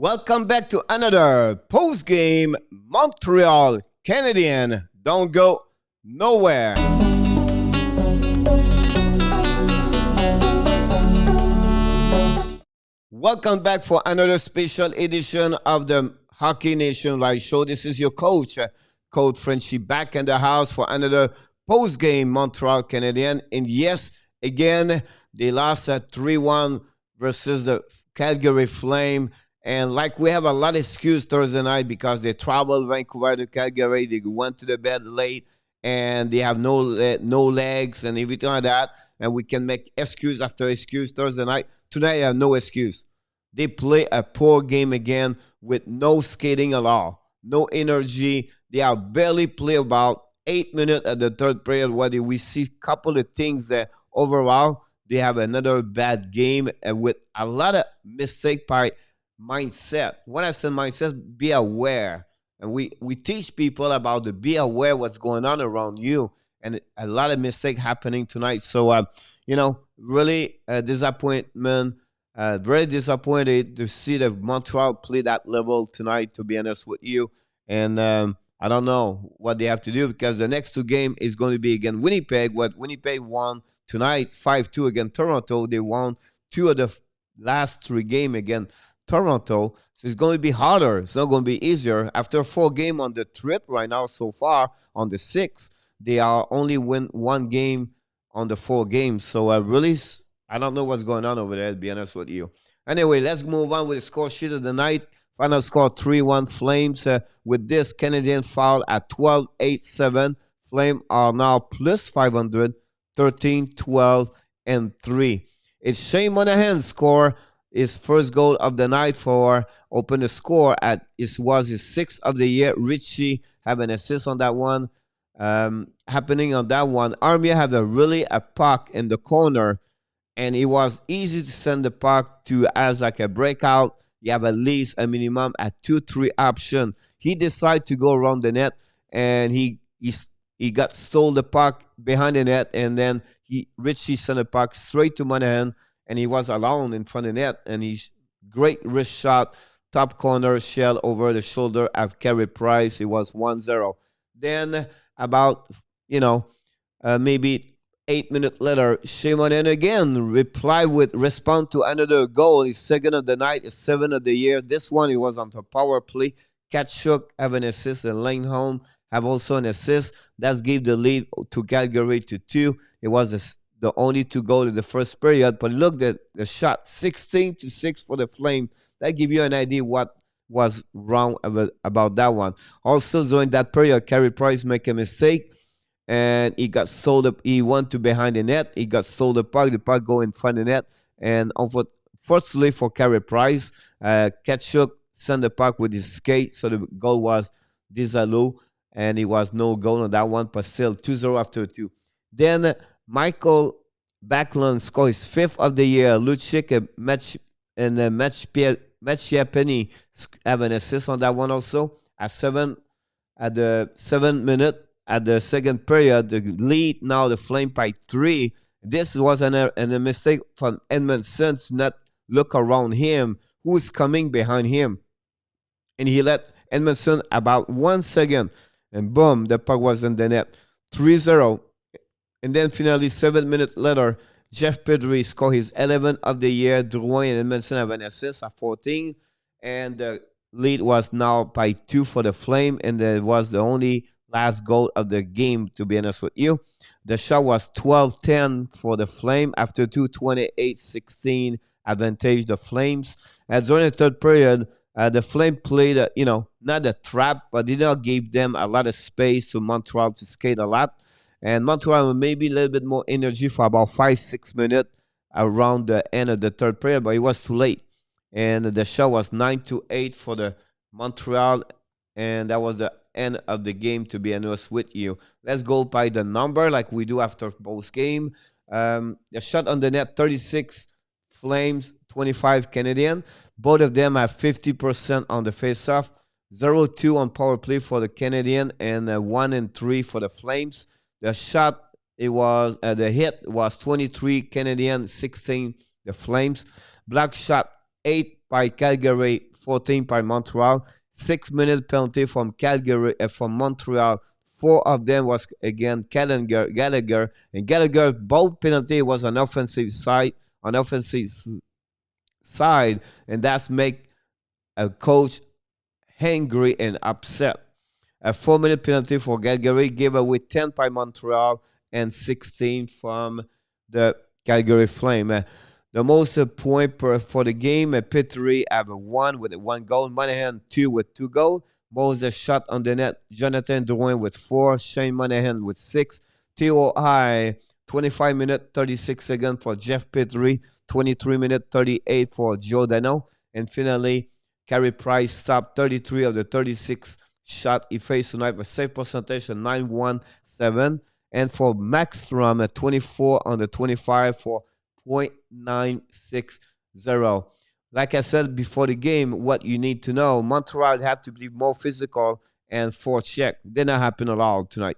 Welcome back to another post-game Montreal Canadian. Don't go nowhere. Welcome back for another special edition of the Hockey Nation Live Show. This is your coach, Coach Frenchy, back in the house for another post-game Montreal Canadian. And yes, again, they lost at 3-1 versus the Calgary Flame. And like we have a lot of excuse Thursday night because they traveled Vancouver to Calgary, they went to the bed late, and they have no legs and everything like that. And we can make excuse after excuse Thursday night. Tonight, I have no excuse. They play a poor game again with no skating at all, no energy. They have barely played about 8 minutes at the third period where we see a couple of things that overall they have another bad game and with a lot of mistake by mindset. When I say mindset, be aware. And we teach people about the be aware what's going on around you. And a lot of mistake happening tonight. So, really disappointment. Very disappointed to see the Montreal play that level tonight, to be honest with you. And I don't know what they have to do because the next two games is going to be against Winnipeg. What Winnipeg won tonight, 5-2 against Toronto. They won two of the last three games against Toronto. So it's going to be harder. It's not going to be easier. After 4 games on the trip right now so far, on the 6th, they are only win 1 game on the 4 games. So I don't know what's going on over there, to be honest with you. Anyway, let's move on with the score sheet of the night. Final score 3-1 Flames. With this Canadian foul at 12-8-7. Flames are now plus 500, 13-12, and 3. It's Shane Monahan score his first goal of the night for open the score at it was his 6th of the year. Richie have an assist on that one. Happening on that one. Armia have a puck in the corner, and it was easy to send the puck to as like a breakout. You have at least a minimum at 2-3 option. He decided to go around the net, and he got stole the puck behind the net, and then Richie sent the puck straight to Monahan, and he was alone in front of the net, and he great wrist shot, top corner shell over the shoulder of Carey Price. It was 1-0. Then about maybe 8 minutes later, Shane Monahan again respond to another goal. His second of the night, his 7th of the year. This one he was on the power play. Kachuk have an assist, and Lane Home have also an assist. That gave the lead to Calgary to 2. It was the only 2 goals in the first period. But look at the shot, 16-6 for the Flame. That gives you an idea what was wrong about that one. Also, during that period, Carey Price make a mistake, and he got sold up. He went to behind the net. He got sold the puck go in front of the net. And unfortunately for Carey Price, Kachuk sent the puck with his skate, so the goal was disallowed, and it was no goal on that one, but still 2-0 after 2. Then Michael Backlund scored his 5th of the year. Lucic and Matchiapeni have an assist on that one also. At the 7th minute at the second period, the lead now the Flame by 3. This was a mistake from Edmondson to not look around him, who is coming behind him. And he let Edmondson about 1 second, and boom, the puck was in the net. 3-0. And then finally, 7 minutes later, Jeff Petry scored his 11th of the year. Drouin and Edmondson have an assist at 14. And the lead was now by 2 for the Flame. And it was the only last goal of the game, to be honest with you. The shot was 12-10 for the Flame. After 2, 28-16 advantage the Flames. And during the third period, the Flame played, not a trap, but did not give them a lot of space to Montreal to skate a lot. And Montreal maybe a little bit more energy for about 5-6 minutes around the end of the third period, but it was too late. And the shot was 9-8 for the Montreal, and that was the end of the game, to be honest with you. Let's go by the number like we do after both game. The shot on the net, 36 Flames, 25 Canadian. Both of them have 50% on the face-off. 0-2 on power play for the Canadian, and 1-3 for the Flames. The shot, the hit was 23 Canadian, 16 the Flames. Black shot 8 by Calgary, 14 by Montreal. 6 minute penalty from Calgary, from Montreal. 4 of them was again Gallagher, and Gallagher both penalty was on offensive side, and that's make a coach angry and upset. A 4 minute penalty for Calgary gave away 10 by Montreal and 16 from the Calgary Flame. The most point for the game, Petry have a 1 with 1 goal. Monahan 2 with 2 goals. Most shot on the net, Jonathan Drouin with 4. Shane Monahan with 6. TOI 25 minutes 36 seconds for Jeff Petry. 23 minutes 38 for Giordano. And finally, Carey Price stopped 33 of the 36 shot he faced tonight with save percentage of 917. And for Max Strom at 24 on the 25 for .960. Like I said before the game, what you need to know, Montreal have to be more physical and forecheck. Did not happen at all tonight.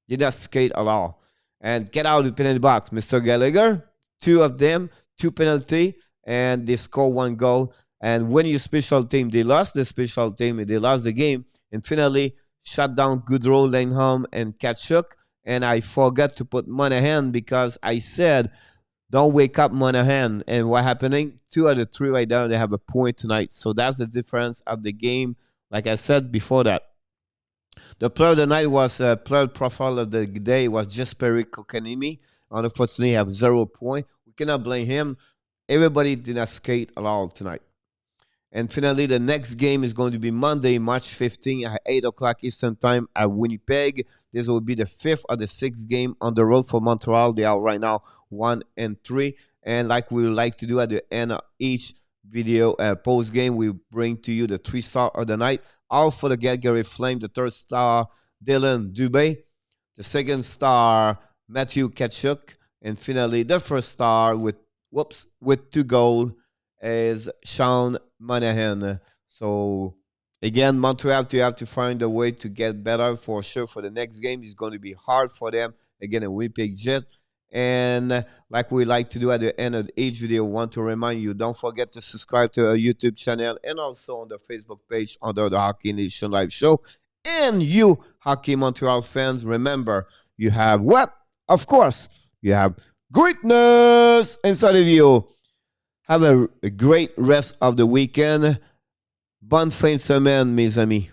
Did not skate at all. And get out of the penalty box. Mr. Gallagher, 2 of them, 2 penalty, and they score 1 goal. And when your special team, they lost the special team, they lost the game. And finally, shut down Goodrow, Langham, and Kachuk. And I forgot to put Monahan because I said, don't wake up Monahan. And what happening? 2 out of 3 right now, they have a point tonight. So that's the difference of the game. Like I said before that. The player of the night was player profile of the day was Jesperi Kokanimi. Unfortunately, have 0 point. We cannot blame him. Everybody did not skate at all tonight. And finally, the next game is going to be Monday, March 15 at 8 o'clock Eastern Time at Winnipeg. This will be the 5th or the 6th game on the road for Montreal. They are right now 1-3. And like we like to do at the end of each video post game, we bring to you the 3-star of the night. All for the Calgary Flame. The 3rd star, Dylan Dubé. The 2nd star, Matthew Kachuk. And finally, the 1st star with 2 goals is Sean Monahan. So again, Montreal have to find a way to get better for sure. For the next game, it's going to be hard for them. Again, a Winnipeg Jets. And like we like to do at the end of each video, I want to remind you, don't forget to subscribe to our YouTube channel and also on the Facebook page under the Hockey Nation Live Show. And you, Hockey Montreal fans, remember, you have what? Of course, you have greatness inside of you. Have a great rest of the weekend. Bonne fin de semaine, mes amis.